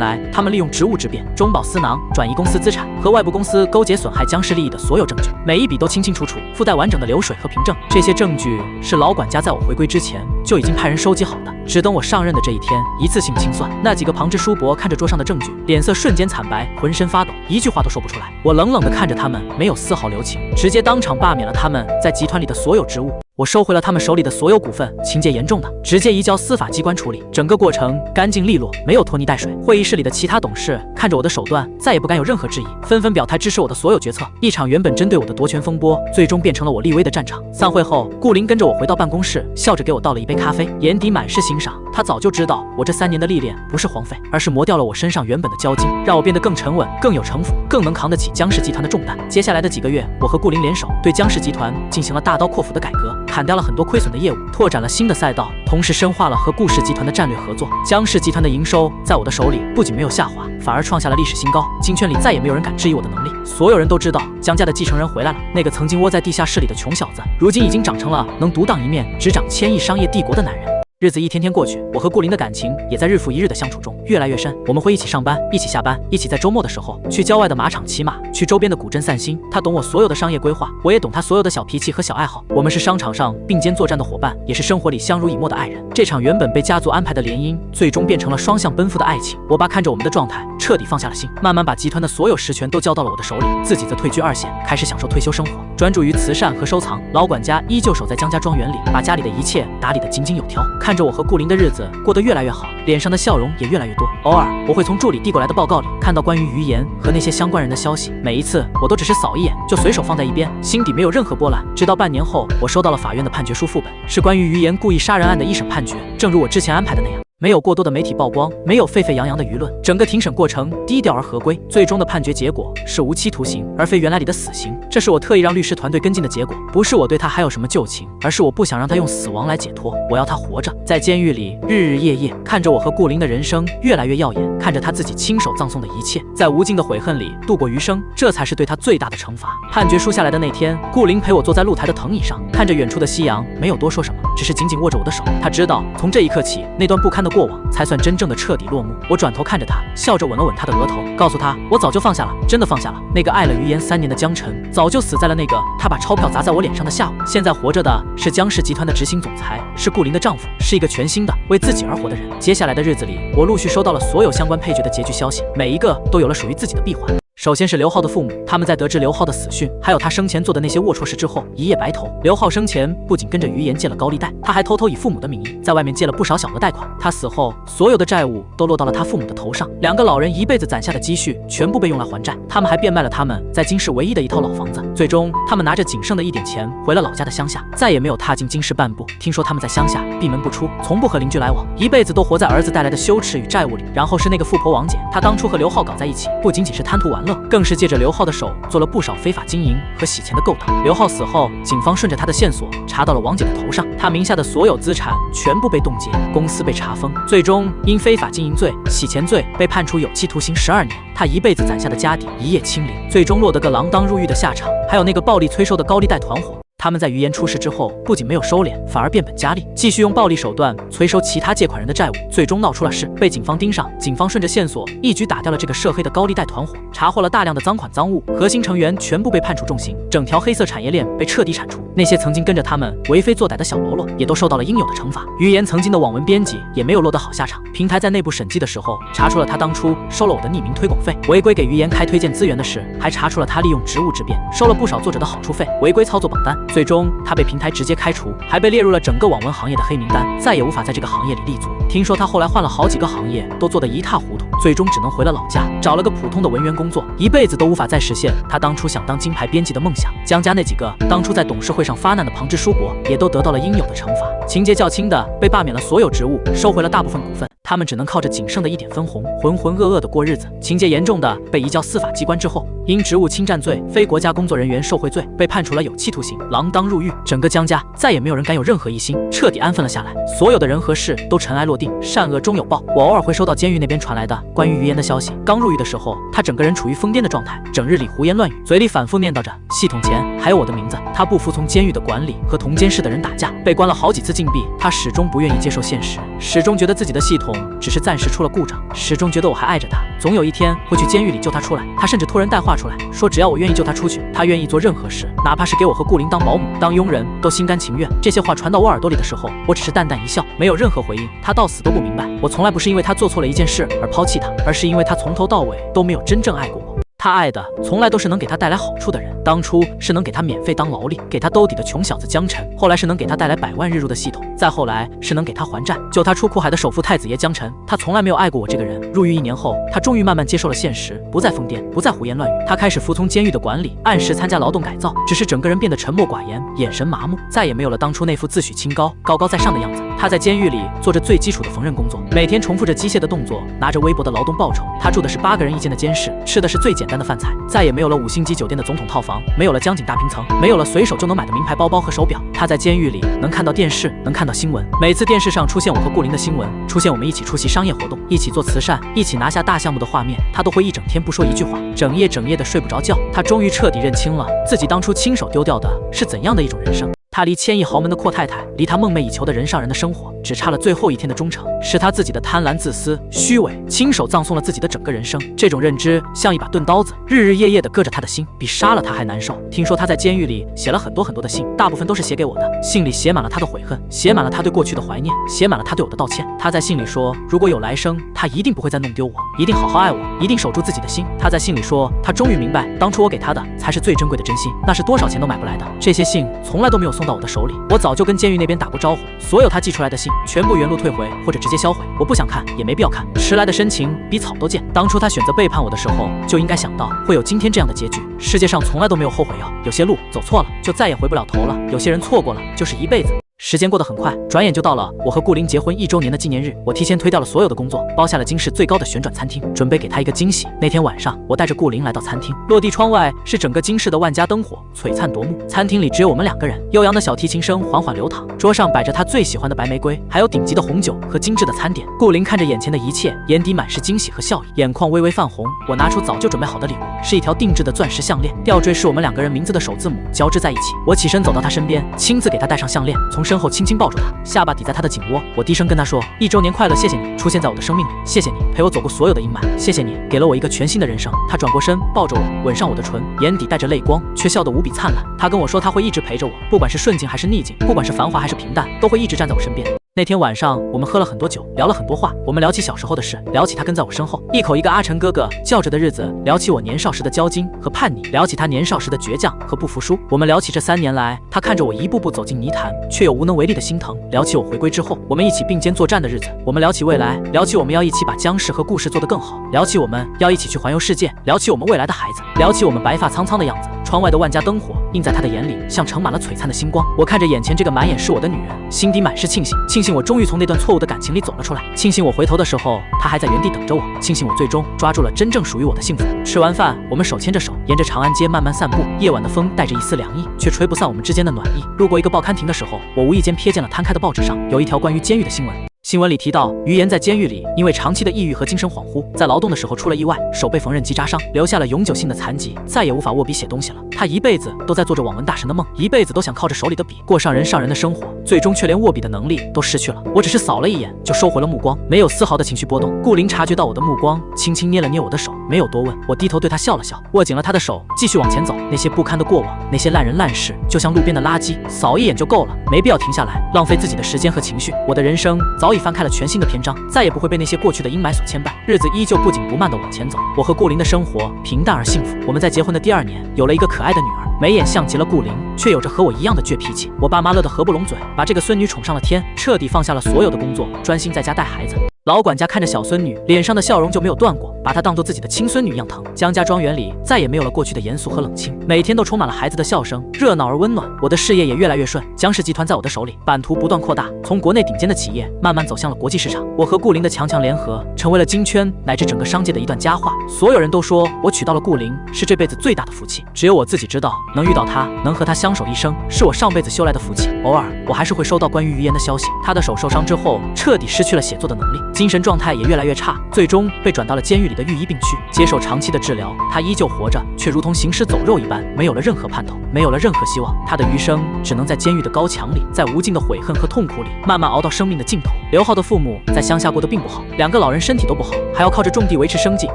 Speaker 1: 来他们利用职务之便中饱私囊，转移公司资产，和外部公司勾结损害江氏利益的所有证据。每一笔都清清楚楚，附带完整的流水和凭证。这些证据是老管家在我回归之前就已经派人收集好的，只等我上任的这一天一次性清算。那几个旁支叔伯看着桌上的证据，脸色瞬间惨白，浑身发抖，一句话都说不出来。我冷冷地看着他们，没有丝毫留情，直接当场罢免了他们在集团里的所有职务。我收回了他们手里的所有股份，情节严重的直接移交司法机关处理。整个过程干净利落，没有拖泥带水。会议室里的其他董事看着我的手段，再也不敢有任何质疑，纷纷表态支持我的所有决策。一场原本针对我的夺权风波，最终变成了我立威的战场。散会后，顾林跟着我回到办公室，笑着给我倒了一杯咖啡，眼底满是欣赏。他早就知道我这3年的历练不是荒废，而是磨掉了我身上原本的骄矜，让我变得更沉稳、更有城府，更能扛得起江氏集团的重担。接下来的几个月，我和顾林联手，对江氏集团进行了大刀阔斧的改革，砍掉了很多亏损的业务，拓展了新的赛道，同时深化了和顾氏集团的战略合作。江氏集团的营收在我的手里不仅没有下滑，反而创下了历史新高。金圈里再也没有人敢质疑我的能力，所有人都知道江家的继承人回来了。那个曾经窝在地下室里的穷小子，如今已经长成了能独当一面、执掌1000亿商业帝国的男人。日子一天天过去，我和顾林的感情也在日复一日的相处中越来越深。我们会一起上班，一起下班，一起在周末的时候去郊外的马场骑马，去周边的古镇散心。他懂我所有的商业规划，我也懂他所有的小脾气和小爱好。我们是商场上并肩作战的伙伴，也是生活里相濡以沫的爱人。这场原本被家族安排的联姻，最终变成了双向奔赴的爱情。我爸看着我们的状态，彻底放下了心，慢慢把集团的所有实权都交到了我的手里，自己则退居2线，开始享受退休生活，专注于慈善和收藏。老管家依旧守在江家庄园里，把家里的一切打理得井井有条。看着我和顾林的日子过得越来越好，脸上的笑容也越来越多。偶尔我会从助理递过来的报告里看到关于于言和那些相关人的消息，每一次我都只是扫一眼就随手放在一边，心底没有任何波澜。直到半年后，我收到了法院的判决书副本，是关于于言故意杀人案的一审判决，正如我之前安排的那样。没有过多的媒体曝光，没有沸沸扬扬的舆论，整个庭审过程低调而合规。最终的判决结果是无期徒刑，而非原来里的死刑。这是我特意让律师团队跟进的结果，不是我对他还有什么旧情，而是我不想让他用死亡来解脱，我要他活着。在监狱里日日夜夜，看着我和顾林的人生越来越耀眼，看着他自己亲手葬送的一切，在无尽的悔恨里度过余生，这才是对他最大的惩罚。判决书下来的那天，顾林陪我坐在露台的藤椅上，看着远处的夕阳，没有多说什么，只是紧紧握着我的手。他知道，从这一刻起，那段不堪的过往才算真正的彻底落幕。我转头看着他，笑着吻了吻他的额头，告诉他我早就放下了，真的放下了。那个爱了于言3年的江晨，早就死在了那个他把钞票砸在我脸上的下午。现在活着的是江氏集团的执行总裁，是顾林的丈夫，是一个全新的为自己而活的人。接下来的日子里，我陆续收到了所有相关配角的结局消息，每一个都有了属于自己的闭环。首先是刘浩的父母，他们在得知刘浩的死讯，还有他生前做的那些龌龊事之后，一夜白头。刘浩生前不仅跟着于岩借了高利贷，他还偷偷以父母的名义在外面借了不少小额贷款。他死后，所有的债务都落到了他父母的头上，两个老人一辈子攒下的积蓄全部被用来还债。他们还变卖了他们在京市唯一的一套老房子。最终，他们拿着仅剩的一点钱回了老家的乡下，再也没有踏进京市半步。听说他们在乡下闭门不出，从不和邻居来往，一辈子都活在儿子带来的羞耻与债务里。然后是那个富婆王姐，她当初和刘浩搞在一起，不仅仅是贪图玩乐，更是借着刘浩的手做了不少非法经营和洗钱的勾当。刘浩死后，警方顺着他的线索查到了王姐的头上，她名下的所有资产全部被冻结，公司被查封，最终因非法经营罪、洗钱罪被判处有期徒刑12年。他一辈子攒下的家底一夜清零，最终落得个锒铛入狱的下场。还有那个暴力催收的高利贷团伙。他们在于岩出事之后，不仅没有收敛，反而变本加厉，继续用暴力手段催收其他借款人的债务，最终闹出了事，被警方盯上。警方顺着线索一举打掉了这个涉黑的高利贷团伙，查获了大量的赃款赃物，核心成员全部被判处重刑，整条黑色产业链被彻底铲除。那些曾经跟着他们为非作歹的小喽啰，也都受到了应有的惩罚。于岩曾经的网文编辑也没有落得好下场，平台在内部审计的时候，查出了他当初收了我的匿名推广费，违规给于岩开推荐资源的事，还查出了他利用职务之便收了不少作者的好处费，违规操作榜单。最终他被平台直接开除，还被列入了整个网文行业的黑名单，再也无法在这个行业里立足。听说他后来换了好几个行业，都做得一塌糊涂，最终只能回了老家，找了个普通的文员工作，一辈子都无法再实现他当初想当金牌编辑的梦想。江家那几个当初在董事会上发难的旁支书国，也都得到了应有的惩罚。情节较轻的被罢免了所有职务，收回了大部分股份，他们只能靠着仅剩的一点分红，浑浑噩噩的过日子。情节严重的被移交司法机关之后，因职务侵占罪、非国家工作人员受贿罪被判处了有期徒刑，锒铛入狱。整个江家再也没有人敢有任何疑心，彻底安分了下来。所有的人和事都尘埃落定，善恶终有报。我偶尔会收到监狱那边传来的关于于岩的消息。刚入狱的时候，他整个人处于疯癫的状态，整日里胡言乱语，嘴里反复念叨着系统前还有我的名字。他不服从监狱的管理，和同监室的人打架，被关了好几次禁闭。他始终不愿意接受现实，始终觉得自己的系统只是暂时出了故障，始终觉得我还爱着他，总有一天会去监狱里救他出来。他甚至托人带话出来，说只要我愿意救他出去，他愿意做任何事，哪怕是给我和顾灵当保姆、当佣人，都心甘情愿。这些话传到我耳朵里的时候，我只是淡淡一笑，没有任何回应。他到死都不明白，我从来不是因为他做错了一件事而抛弃他，而是因为他从头到尾都没有真正爱过我。他爱的从来都是能给他带来好处的人，当初是能给他免费当劳力，给他兜底的穷小子江辰，后来是能给他带来100万日入的系统，再后来是能给他还债、救他出苦海的首富太子爷江辰。他从来没有爱过我这个人。入狱1年后，他终于慢慢接受了现实，不再疯癫，不再胡言乱语。他开始服从监狱的管理，按时参加劳动改造，只是整个人变得沉默寡言，眼神麻木，再也没有了当初那副自诩清高、高高在上的样子。他在监狱里做着最基础的缝纫工作，每天重复着机械的动作，拿着微薄的劳动报酬。他住的是8个人一间的监室，吃的是最简单的饭菜，再也没有了5星级酒店的总统套房，没有了江景大平层，没有了随手就能买的名牌包包和手表。他在监狱里能看到电视，能看到新闻，每次电视上出现我和顾灵的新闻，出现我们一起出席商业活动，一起做慈善，一起拿下大项目的画面，他都会一整天不说一句话，整夜的睡不着觉。他终于彻底认清了自己当初亲手丢掉的是怎样的一种人生。他离千亿豪门的阔太太，离他梦寐以求的人上人的生活，只差了最后一天的忠诚。是他自己的贪婪、自私、虚伪，亲手葬送了自己的整个人生。这种认知像一把钝刀子，日夜地割着他的心，比杀了他还难受。听说他在监狱里写了很多的信，大部分都是写给我的，信里写满了他的悔恨，写满了他对过去的怀念，写满了他对我的道歉。他在信里说，如果有来生，他一定不会再弄丢我，一定好好爱我，一定守住自己的心。他在信里说，他终于明白，当初我给他的才是最珍贵的真心，那是多少钱都买不来的。这些信从来都没有送到我的手里，我早就跟监狱那边打过招呼，所有他寄出来的信全部原路退回或者直接销毁，我不想看也没必要看，迟来的深情比草都贱。当初他选择背叛我的时候，就应该想到会有今天这样的结局。世界上从来都没有后悔药，有些路走错了就再也回不了头了，有些人错过了就是一辈子。时间过得很快，转眼就到了我和顾灵结婚1周年的纪念日。我提前推掉了所有的工作，包下了京市最高的旋转餐厅，准备给她一个惊喜。那天晚上，我带着顾灵来到餐厅，落地窗外是整个京市的万家灯火，璀璨夺目。餐厅里只有我们2个人，悠扬的小提琴声缓缓流淌，桌上摆着她最喜欢的白玫瑰，还有顶级的红酒和精致的餐点。顾灵看着眼前的一切，眼底满是惊喜和笑意，眼眶微微泛红。我拿出早就准备好的礼物，是一条定制的钻石项链，吊坠是我们2个人名字的首字母交织在一起。我起身走到她身边，亲自给她戴上项链，从身后轻轻抱住她，下巴抵在她的颈窝。我低声跟她说：“1周年快乐，谢谢你出现在我的生命里，谢谢你陪我走过所有的阴霾，谢谢你给了我一个全新的人生。”她转过身抱着我，吻上我的唇，眼底带着泪光，却笑得无比灿烂。她跟我说她会一直陪着我，不管是顺境还是逆境，不管是繁华还是平淡，都会一直站在我身边。那天晚上我们喝了很多酒，聊了很多话。我们聊起小时候的事，聊起他跟在我身后一口一个阿成哥哥叫着的日子，聊起我年少时的骄矜和叛逆，聊起他年少时的倔强和不服输。我们聊起这3年来他看着我一步步走进泥潭，却又无能为力的心疼。聊起我回归之后，我们一起并肩作战的日子。我们聊起未来，聊起我们要一起把僵尸和故事做得更好，聊起我们要一起去环游世界，聊起我们未来的孩子，聊起我们白发苍苍的样子。窗外的万家灯火映在他的眼里，像盛满了璀璨的星光。我看着眼前这个满眼是我的女人，心底满是庆幸，庆幸我终于从那段错误的感情里走了出来，庆幸我回头的时候她还在原地等着我，庆幸我最终抓住了真正属于我的幸福。吃完饭，我们手牵着手沿着长安街慢慢散步，夜晚的风带着一丝凉意，却吹不散我们之间的暖意。路过一个报刊亭的时候，我无意间瞥见了摊开的报纸上有一条关于监狱的新闻。新闻里提到，于岩在监狱里因为长期的抑郁和精神恍惚，在劳动的时候出了意外，手被缝纫机扎伤，留下了永久性的残疾，再也无法握笔写东西了。他一辈子都在做着网文大神的梦，一辈子都想靠着手里的笔过上人的生活，最终却连握笔的能力都失去了。我只是扫了一眼就收回了目光，没有丝毫的情绪波动。顾林察觉到我的目光，轻轻捏了捏我的手，没有多问。我低头对他笑了笑，握紧了他的手，继续往前走。那些不堪的过往，那些烂人烂事，就像路边的垃圾，扫一眼就够了，没必要停下来浪费自己的时间和情绪。我的人生早已翻开了全新的篇章，再也不会被那些过去的阴霾所牵绊，日子依旧不紧不慢地往前走。我和顾林的生活平淡而幸福。我们在结婚的第2年有了一个可爱的女儿，眉眼像极了顾林，却有着和我一样的倔脾气。我爸妈乐得合不拢嘴，把这个孙女宠上了天，彻底放下了所有的工作，专心在家带孩子。老管家看着小孙女，脸上的笑容就没有断过，把她当做自己的亲孙女一样疼。江家庄园里再也没有了过去的严肃和冷清，每天都充满了孩子的笑声，热闹而温暖。我的事业也越来越顺，江氏集团在我的手里，版图不断扩大，从国内顶尖的企业慢慢走向了国际市场。我和顾林的强强联合，成为了金圈乃至整个商界的一段佳话。所有人都说我娶到了顾林是这辈子最大的福气，只有我自己知道，能遇到他，能和他相守一生，是我上辈子修来的福气。偶尔我还是会收到关于于岩的消息，他的手受伤之后，彻底失去了写作的能力，精神状态也越来越差，最终被转到了监狱里的御医病区，接受长期的治疗。他依旧活着，却如同行尸走肉一般，没有了任何盼头，没有了任何希望。他的余生只能在监狱的高墙里，在无尽的悔恨和痛苦里，慢慢熬到生命的尽头。刘浩的父母在乡下过得并不好，2个老人身体都不好，还要靠着种地维持生计，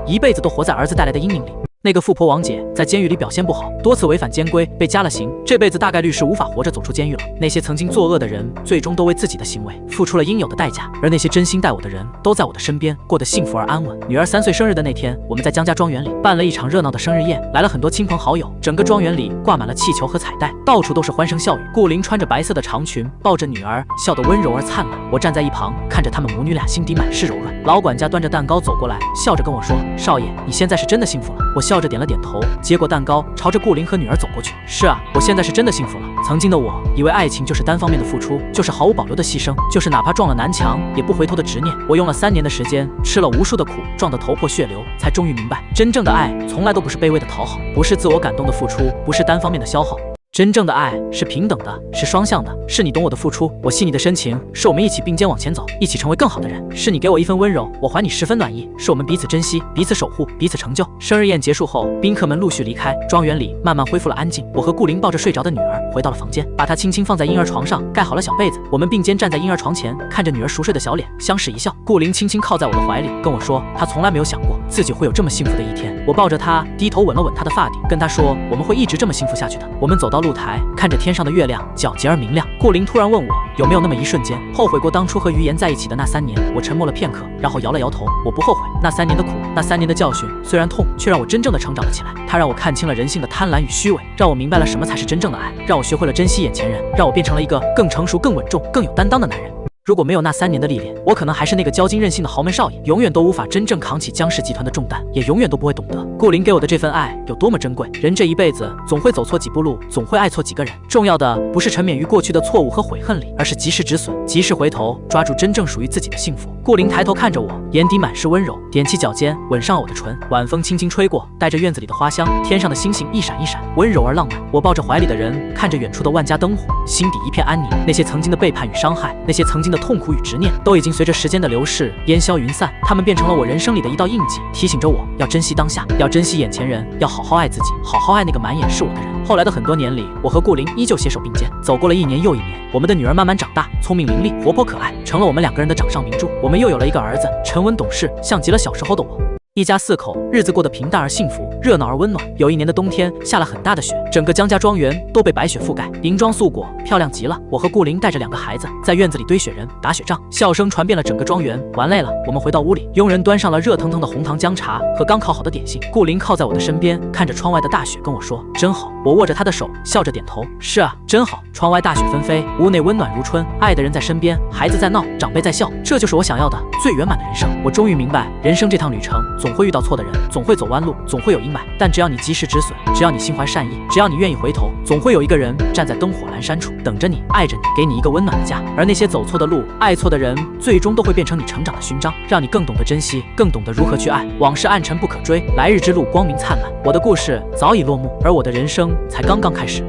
Speaker 1: 一辈子都活在儿子带来的阴影里。那个富婆王姐在监狱里表现不好，多次违反监规，被加了刑，这辈子大概率是无法活着走出监狱了。那些曾经作恶的人，最终都为自己的行为付出了应有的代价，而那些真心待我的人，都在我的身边，过得幸福而安稳。女儿3岁生日的那天，我们在江家庄园里办了一场热闹的生日宴，来了很多亲朋好友，整个庄园里挂满了气球和彩带，到处都是欢声笑语。顾林穿着白色的长裙，抱着女儿，笑得温柔而灿烂。我站在一旁，看着他们母女俩，心底满是柔软。老管家端着蛋糕走过来，笑着跟我说：“少爷，你现在是真的幸福了。”我笑着点了点头，接过蛋糕，朝着顾林和女儿走过去。是啊，我现在是真的幸福了。曾经的我以为爱情就是单方面的付出，就是毫无保留的牺牲，就是哪怕撞了南墙也不回头的执念。我用了3年的时间，吃了无数的苦，撞得头破血流，才终于明白，真正的爱从来都不是卑微的讨好，不是自我感动的付出，不是单方面的消耗。真正的爱是平等的，是双向的，是你懂我的付出，我细你的深情，是我们一起并肩往前走，一起成为更好的人，是你给我一份温柔，我还你10分暖意，是我们彼此珍惜，彼此守护，彼此成就。生日宴结束后，宾客们陆续离开，庄园里慢慢恢复了安静。我和顾林抱着睡着的女儿回到了房间，把她轻轻放在婴儿床上，盖好了小被子。我们并肩站在婴儿床前，看着女儿熟睡的小脸，相视一笑。顾林轻轻靠在我的怀里，跟我说，他从来没有想过自己会有这么幸福的一天。我抱着她，低头吻了吻她的发顶，跟她说，我们会一直这么幸福下去的。我们走到露台，看着天上的月亮皎洁而明亮。顾林突然问我，有没有那么一瞬间后悔过当初和于岩在一起的那3年？我沉默了片刻，然后摇了摇头，我不后悔。那3年的苦，那3年的教训，虽然痛，却让我真正的成长了起来。它让我看清了人性的贪婪与虚伪，让我明白了什么才是真正的爱，让我学会了珍惜眼前人，让我变成了一个更成熟、更稳重、更有担当的男人。如果没有那3年的历练，我可能还是那个骄矜任性的豪门少爷，永远都无法真正扛起江氏集团的重担，也永远都不会懂得顾林给我的这份爱有多么珍贵。人这一辈子总会走错几步路，总会爱错几个人，重要的不是沉湎于过去的错误和悔恨里，而是及时止损，及时回头，抓住真正属于自己的幸福。顾林抬头看着我，眼底满是温柔，踮起脚尖吻上了我的唇。晚风轻轻吹过，带着院子里的花香，天上的星星一闪一闪，温柔而浪漫。我抱着怀里的人，看着远处的万家灯火，心底一片安宁。那些曾经的背叛与伤害，那些曾经的痛苦与执念，都已经随着时间的流逝烟消云散，它们变成了我人生里的一道印记，提醒着我要珍惜当下，要珍惜眼前人，要好好爱自己，好好爱那个满眼是我的人。后来的很多年里，我和顾林依旧携手并肩，走过了1年又1年。我们的女儿慢慢长大，聪明伶俐，活泼可爱，成了我们2个人的掌上明珠。我们又有了一个儿子，沉稳懂事，像极了小时候的我。一家4口，日子过得平淡而幸福，热闹而温暖。有一年的冬天，下了很大的雪，整个江家庄园都被白雪覆盖，银装素裹，漂亮极了。我和顾灵带着2个孩子在院子里堆雪人、打雪仗，笑声传遍了整个庄园。玩累了，我们回到屋里，佣人端上了热腾腾的红糖姜茶和刚烤好的点心。顾灵靠在我的身边，看着窗外的大雪，跟我说：“真好。”我握着她的手，笑着点头：“是啊，真好。”窗外大雪纷飞，屋内温暖如春，爱的人在身边，孩子在闹，长辈在笑，这就是我想要的最圆满的人生。我终于明白，人生这趟旅程，总会遇到错的人，总会走弯路，总会有阴霾，但只要你及时止损，只要你心怀善意，只要你愿意回头，总会有一个人站在灯火阑珊处，等着你，爱着你，给你一个温暖的家。而那些走错的路，爱错的人，最终都会变成你成长的勋章，让你更懂得珍惜，更懂得如何去爱。往事暗沉不可追，来日之路光明灿烂。我的故事早已落幕，而我的人生才刚刚开始。